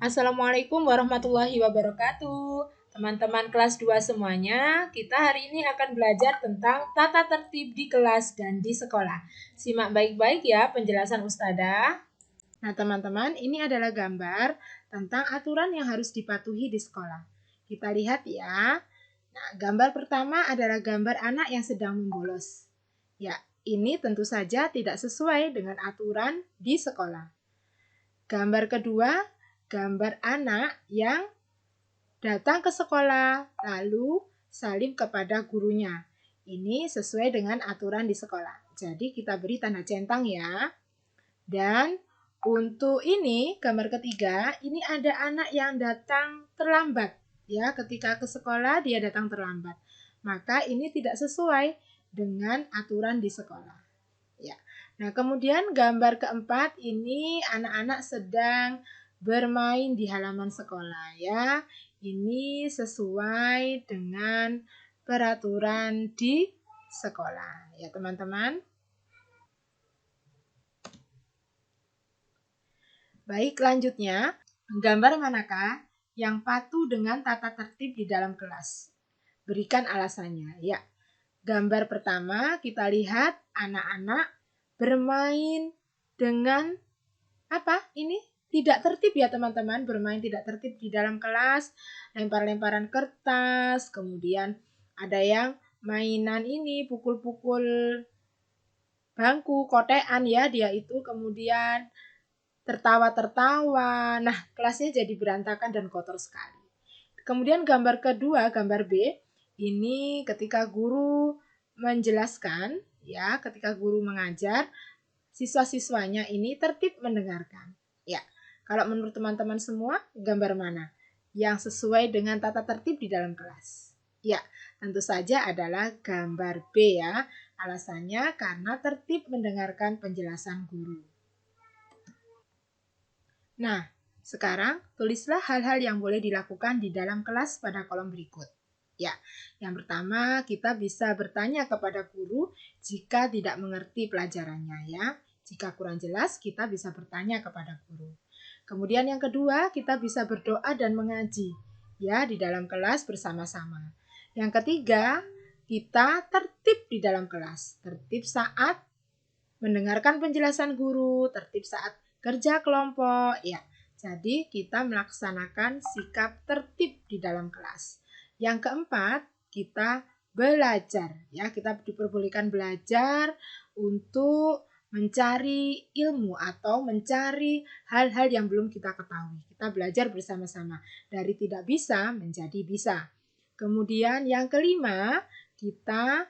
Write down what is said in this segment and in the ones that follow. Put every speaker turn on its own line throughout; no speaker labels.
Assalamualaikum warahmatullahi wabarakatuh. Teman-teman kelas 2 semuanya, kita hari ini akan belajar tentang tata tertib di kelas dan di sekolah. Simak baik-baik ya penjelasan Ustadzah. Nah teman-teman, ini adalah gambar tentang aturan yang harus dipatuhi di sekolah. Kita lihat ya. Nah, gambar pertama adalah gambar anak yang sedang membolos. Ya, ini tentu saja tidak sesuai dengan aturan di sekolah. Gambar kedua, gambar anak yang datang ke sekolah lalu salim kepada gurunya. Ini sesuai dengan aturan di sekolah. Jadi kita beri tanda centang ya. Dan untuk ini gambar ketiga, ini ada anak yang datang terlambat. Ya, ketika ke sekolah dia datang terlambat. Maka ini tidak sesuai dengan aturan di sekolah. Ya. Nah, kemudian gambar keempat ini anak-anak sedang bermain di halaman sekolah ya. Ini sesuai dengan peraturan di sekolah ya, teman-teman. Baik, lanjutnya, gambar manakah yang patuh dengan tata tertib di dalam kelas? Berikan alasannya ya. Gambar pertama kita lihat anak-anak bermain dengan apa? Ini tidak tertib ya teman-teman, bermain tidak tertib di dalam kelas, lempar-lemparan kertas, kemudian ada yang mainan ini pukul-pukul bangku, kotean ya dia itu, kemudian tertawa-tertawa. Nah, kelasnya jadi berantakan dan kotor sekali. Kemudian gambar kedua, gambar B, ini ketika guru menjelaskan ya, ketika guru mengajar, siswa-siswanya ini tertib mendengarkan. Ya, kalau menurut teman-teman semua, gambar mana yang sesuai dengan tata tertib di dalam kelas? Ya, tentu saja adalah gambar B ya. Alasannya karena tertib mendengarkan penjelasan guru. Nah, sekarang tulislah hal-hal yang boleh dilakukan di dalam kelas pada kolom berikut. Ya, yang pertama kita bisa bertanya kepada guru jika tidak mengerti pelajarannya ya. Jika kurang jelas, kita bisa bertanya kepada guru. Kemudian yang kedua, kita bisa berdoa dan mengaji ya di dalam kelas bersama-sama. Yang ketiga, kita tertib di dalam kelas. Tertib saat mendengarkan penjelasan guru, tertib saat kerja kelompok ya. Jadi kita melaksanakan sikap tertib di dalam kelas. Yang keempat, kita belajar ya. Kita diperbolehkan belajar untuk mencari ilmu atau mencari hal-hal yang belum kita ketahui. Kita belajar bersama-sama dari tidak bisa menjadi bisa. Kemudian yang kelima, kita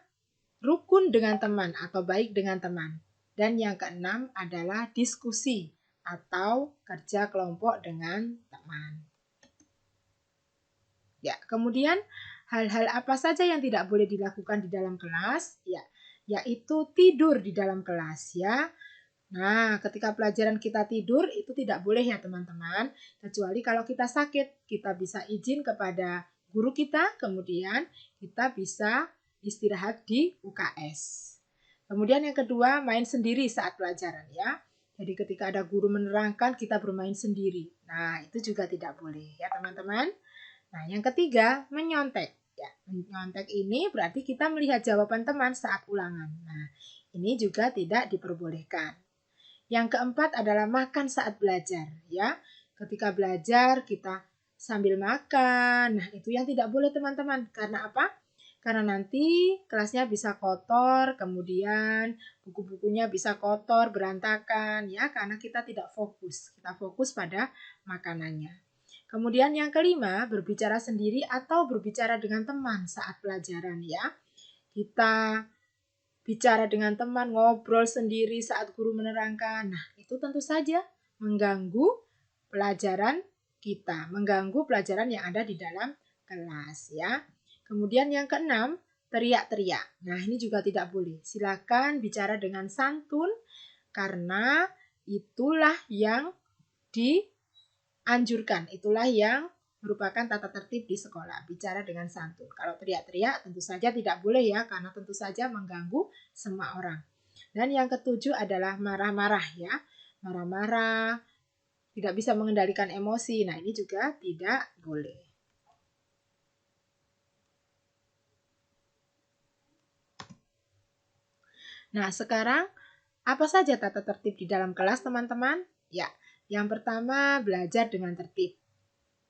rukun dengan teman atau baik dengan teman. Dan yang keenam adalah diskusi atau kerja kelompok dengan teman. Ya, kemudian hal-hal apa saja yang tidak boleh dilakukan di dalam kelas? Ya, yaitu tidur di dalam kelas ya. Nah, ketika pelajaran kita tidur itu tidak boleh ya teman-teman, kecuali kalau kita sakit, kita bisa izin kepada guru kita, kemudian kita bisa istirahat di UKS. Kemudian yang kedua, main sendiri saat pelajaran ya. Jadi ketika ada guru menerangkan, kita bermain sendiri. Nah, itu juga tidak boleh ya teman-teman. Nah, yang ketiga, menyontek. Ya, menyontek ini berarti kita melihat jawaban teman saat ulangan. Nah, ini juga tidak diperbolehkan. Yang keempat adalah makan saat belajar, ya. Ketika belajar kita sambil makan. Nah, itu yang tidak boleh teman-teman. Karena apa? Karena nanti kelasnya bisa kotor, kemudian buku-bukunya bisa kotor, berantakan, ya, karena kita tidak fokus. Kita fokus pada makanannya. Kemudian yang kelima, berbicara sendiri atau berbicara dengan teman saat pelajaran, ya. Kita bicara dengan teman, ngobrol sendiri saat guru menerangkan. Nah, itu tentu saja mengganggu pelajaran kita, mengganggu pelajaran yang ada di dalam kelas ya. Kemudian yang keenam, teriak-teriak. Nah, ini juga tidak boleh. Silakan bicara dengan santun karena itulah yang dianjurkan, itulah yang merupakan tata tertib di sekolah, bicara dengan santun. Kalau teriak-teriak tentu saja tidak boleh ya, karena tentu saja mengganggu semua orang. Dan yang ketujuh adalah marah-marah ya. Marah-marah tidak bisa mengendalikan emosi. Nah, ini juga tidak boleh. Nah, sekarang apa saja tata tertib di dalam kelas, teman-teman? Ya, yang pertama belajar dengan tertib.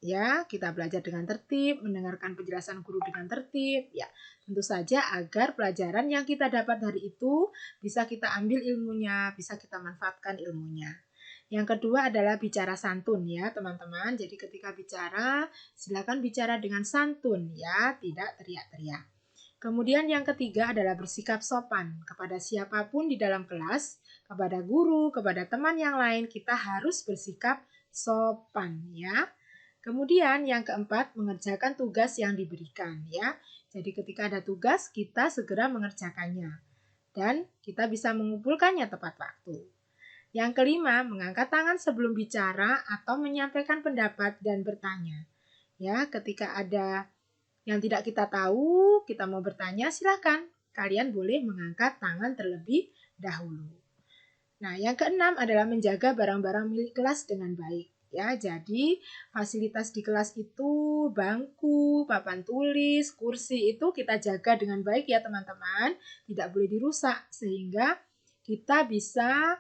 Ya, kita belajar dengan tertib, mendengarkan penjelasan guru dengan tertib. Ya, tentu saja agar pelajaran yang kita dapat hari itu bisa kita ambil ilmunya, bisa kita manfaatkan ilmunya. Yang kedua adalah bicara santun ya, teman-teman. Jadi ketika bicara, silakan bicara dengan santun ya, tidak teriak-teriak. Kemudian yang ketiga adalah bersikap sopan kepada siapapun di dalam kelas, kepada guru, kepada teman yang lain, kita harus bersikap sopan ya. Kemudian yang keempat, mengerjakan tugas yang diberikan ya. Jadi ketika ada tugas, kita segera mengerjakannya dan kita bisa mengumpulkannya tepat waktu. Yang kelima, mengangkat tangan sebelum bicara atau menyampaikan pendapat dan bertanya. Ya, ketika ada yang tidak kita tahu, kita mau bertanya, silakan. Kalian boleh mengangkat tangan terlebih dahulu. Nah, yang keenam adalah menjaga barang-barang milik kelas dengan baik. Ya, jadi fasilitas di kelas itu bangku, papan tulis, kursi itu kita jaga dengan baik ya teman-teman. Tidak boleh dirusak sehingga kita bisa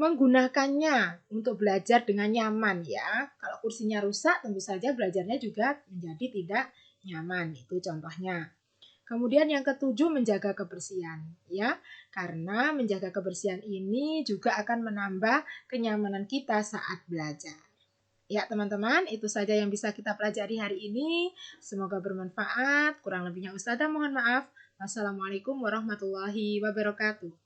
menggunakannya untuk belajar dengan nyaman ya. Kalau kursinya rusak tentu saja belajarnya juga menjadi tidak nyaman. Itu contohnya. Kemudian yang ketujuh menjaga kebersihan ya. Karena menjaga kebersihan ini juga akan menambah kenyamanan kita saat belajar. Ya teman-teman, itu saja yang bisa kita pelajari hari ini. Semoga bermanfaat. Kurang lebihnya Ustazah mohon maaf. Wassalamualaikum warahmatullahi wabarakatuh.